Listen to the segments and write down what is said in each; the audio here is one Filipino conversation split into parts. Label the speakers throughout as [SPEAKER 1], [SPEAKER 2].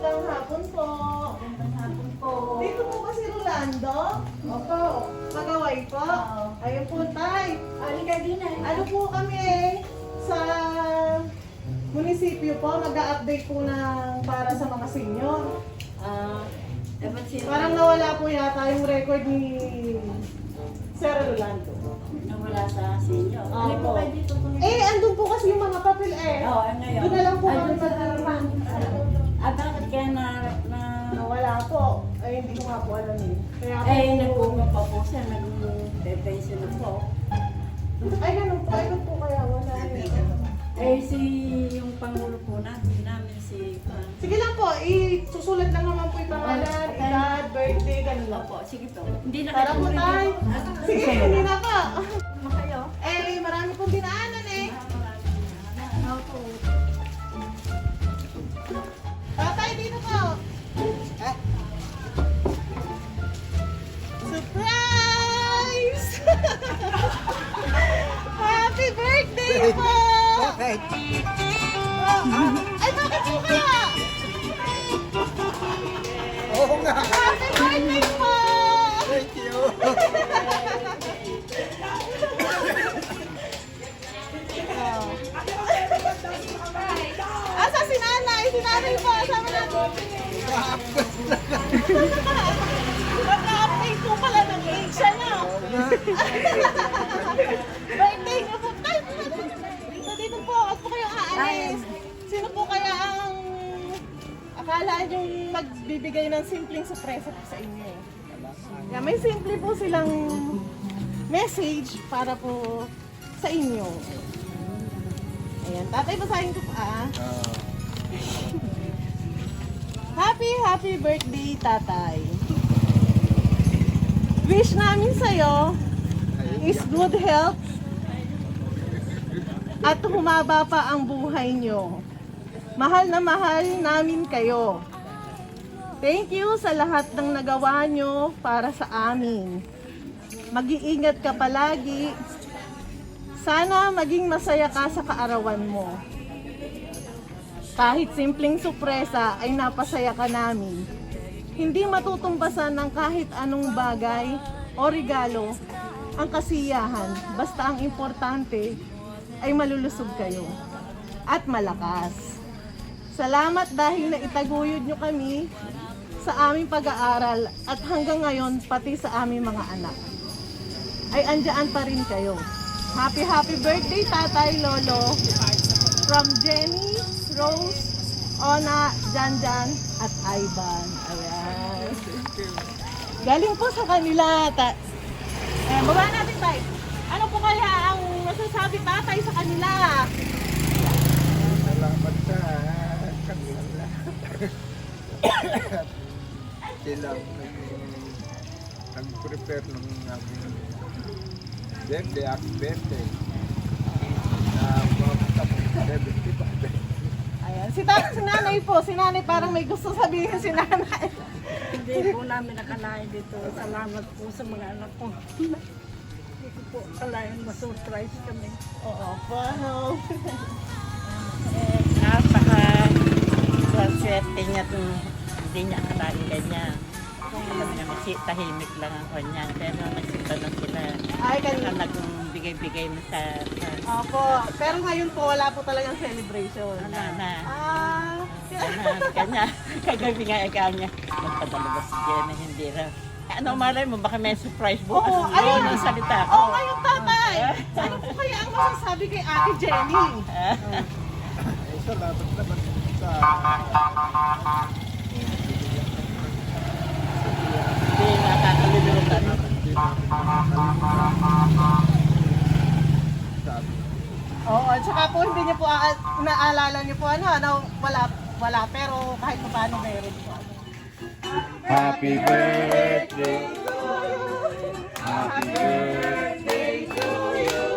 [SPEAKER 1] Magandang hapon po.
[SPEAKER 2] Magandang hapon po.
[SPEAKER 1] Dito po ba si Rolando?
[SPEAKER 2] Opo.
[SPEAKER 1] Magaway po?
[SPEAKER 2] Oo.
[SPEAKER 1] Ayun po, tay.
[SPEAKER 2] Halika din eh.
[SPEAKER 1] Ano po kami sa munisipyo po, nag-update po ng para sa mga senior.
[SPEAKER 2] Dapat sila
[SPEAKER 1] Parang nawala po yata yung record ni Sir Rolando.
[SPEAKER 2] nawala sa sinyo.
[SPEAKER 1] Opo.
[SPEAKER 2] Ano po kayo dito?
[SPEAKER 1] Andun po kasi yung mga papel
[SPEAKER 2] Oo, ano yun?
[SPEAKER 1] Doon na lang po
[SPEAKER 2] Ay,
[SPEAKER 1] kami
[SPEAKER 2] doon sa
[SPEAKER 1] magkakaroon.
[SPEAKER 2] bakit kaya na...
[SPEAKER 1] Nawala po. Ay, hindi ko nga po alam eh. Kaya po,
[SPEAKER 2] nagpunga pa po siya. Nag-detention na po.
[SPEAKER 1] ay, ganun po. Ay, ganun po kaya wala
[SPEAKER 2] Yung Pangulo po namin si...
[SPEAKER 1] Sige lang po, susulat lang naman po yung pangalan,
[SPEAKER 2] Okay.
[SPEAKER 1] edad, birthday, ganun lang po.
[SPEAKER 2] Opo, sige po. Hindi na
[SPEAKER 1] Tara po tayo. Sige, hindi na po.
[SPEAKER 2] kayo.
[SPEAKER 1] Marami pong dinaanan eh.
[SPEAKER 2] Opo.
[SPEAKER 1] Tatay, dito po. Surprise! Happy birthday po!
[SPEAKER 3] Bakit?
[SPEAKER 1] Ay, bakit po kaya?
[SPEAKER 3] Oo nga.
[SPEAKER 1] Happy birthday po!
[SPEAKER 3] Thank you.
[SPEAKER 1] Asa si nanay? Si nanay po, asama natin. Nag-update po pala ng age siya, no? Birthday niyo po. Tay, dito po. Huwag po kayong aalis. Sino po kaya ang akala niyong magbibigay ng simpleng sorpresa po sa inyo? Yeah, may simple po silang message para po sa inyo. Ayan, tatay, basahin ko pa. Happy birthday, tatay. Wish namin sa'yo is good health at humaba pa ang buhay nyo. Mahal na mahal namin kayo. Thank you sa lahat ng nagawa nyo para sa amin. Mag-iingat ka palagi. Sana maging masaya ka sa kaarawan mo. Kahit simpleng sorpresa ay napasaya ka namin. Hindi matutumbasan ng kahit anong bagay o regalo ang kasiyahan. Basta ang importante ay malulusog kayo at malakas. Salamat dahil naitaguyod nyo kami sa aming pag-aaral at hanggang ngayon pati sa aming mga anak ay andyan pa rin kayo. Happy birthday, Tatay Lolo. From Jenny, Rose, Ona, Janjan, at Ivan. Ayan. Galing po sa kanila. Ayan, baba natin, Tay. Ano po kaya ang masasabi, Tatay, sa kanila?
[SPEAKER 3] Salamat sa kanila. Sila nag-prepare ng aming birthday, happy birthday.
[SPEAKER 1] Ayan, si nanay po. Si nanay parang may gusto sabihin si nanay.
[SPEAKER 2] Hindi po namin nakalain dito. Salamat po sa mga anak ko. Hindi ko po akalain ma-surprise kami.
[SPEAKER 1] Oo po, ano.
[SPEAKER 4] Napaka-swerte niya kung hindi niya akalain ganyan. Alam niya, tahimik lang ang kanya. Pero nagsunta na sila.
[SPEAKER 1] Ay, kanina.
[SPEAKER 4] Nagbigay-bigay na sa...
[SPEAKER 1] Opo. Pero ngayon po, wala po talagang celebration.
[SPEAKER 4] Wala na.
[SPEAKER 1] Kaya...
[SPEAKER 4] Kagabi nga ikaw niya. Magpadala ba si Jenna, hindi raw. Ano malay mo, baka may surprise bukas.
[SPEAKER 1] Oo, ayun.
[SPEAKER 4] Ang salita ko.
[SPEAKER 1] Oo, ngayon, tatay. Ano po kaya ang masasabi kay Ate Jenny?
[SPEAKER 3] Salamat naman sa
[SPEAKER 4] Hindi nakakalimutan.
[SPEAKER 1] Oo, at saka po hindi niyo po naalala niyo po wala pero kahit pa paano meron po.
[SPEAKER 3] Happy birthday. Happy birthday to you.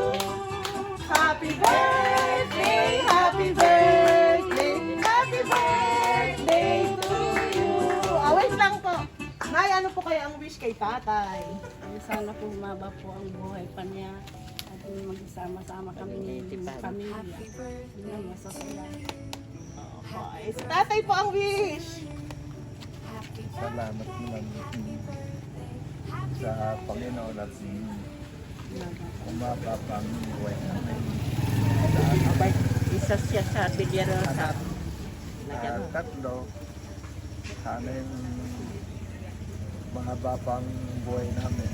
[SPEAKER 1] Happy birthday, happy birthday, happy birthday to you. Wait lang po. Nay, ano po kaya ang wish kay tatay?
[SPEAKER 2] Sana po humaba po ang buhay pa niya. At magsama-sama kami ng pamilya. Yun ang masasaya.
[SPEAKER 1] Okay, si tatay po ang wish.
[SPEAKER 3] Salamat naman sa Panginoon at umaba pang buhay namin.
[SPEAKER 4] Abay, isa siya sa bilyero sa lagyan mo.
[SPEAKER 3] Tatlo, sana yung mahaba pang buhay namin.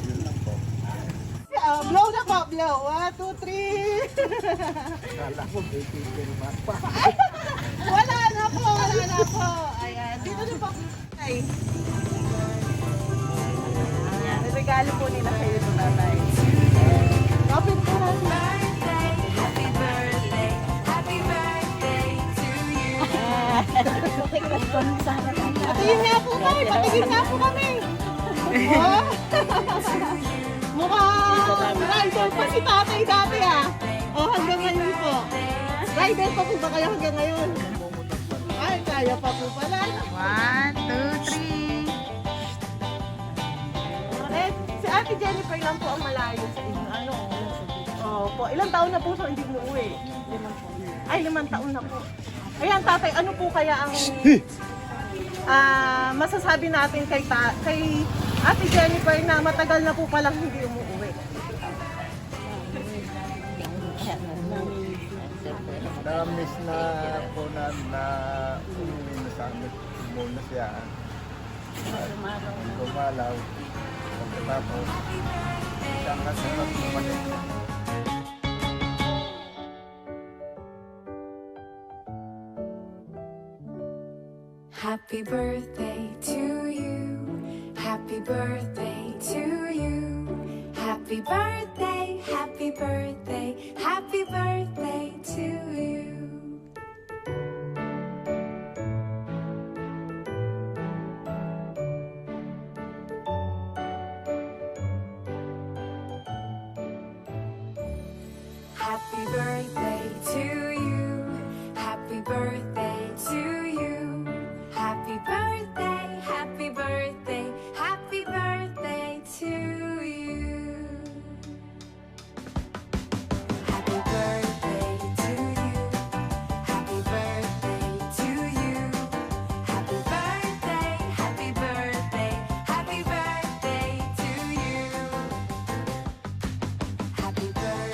[SPEAKER 3] Yun lang po.
[SPEAKER 1] Blow na po, blow. 1, 2, 3.
[SPEAKER 3] Kala ko, bibigyan naman pa.
[SPEAKER 1] Wala na po, wala na po. Ayan, dito na po. Ay. Ayan, regalo po nila kayo ito, tatay. Open po natin. Patingin nga po kami, patingin nga po kami. Oh. Mukhang rider pa si tatay dati ah. Oh, hanggang ngayon po. Rider pa po ba kayo hanggang ngayon? Ay, kaya pa po pala. 1, 2, 3. Eh, si Ate Jennifer lang po ang malayo sa inyo. Ano? Oh, po. Ilang taon na po siya hindi umuwi? 5 Ay, 5 taon na po. Ayan, tatay, ano po kaya ang masasabi natin kay Ate Jennifer na matagal na po palang hindi umuwi?
[SPEAKER 3] Na-miss na po na umuwi na sa amin muna siya. At gumalaw. Pagkatapos, siyang nasarap bumalik.
[SPEAKER 5] Happy birthday to you. Happy birthday to you. Happy birthday, happy birthday, happy birthday to you. Happy birthday to you. Happy birthday to you. Happy birthday, happy birthday, happy birthday to you. Happy birthday to you. Happy birthday to you. Happy birthday, happy birthday, happy birthday to you. Happy birthday.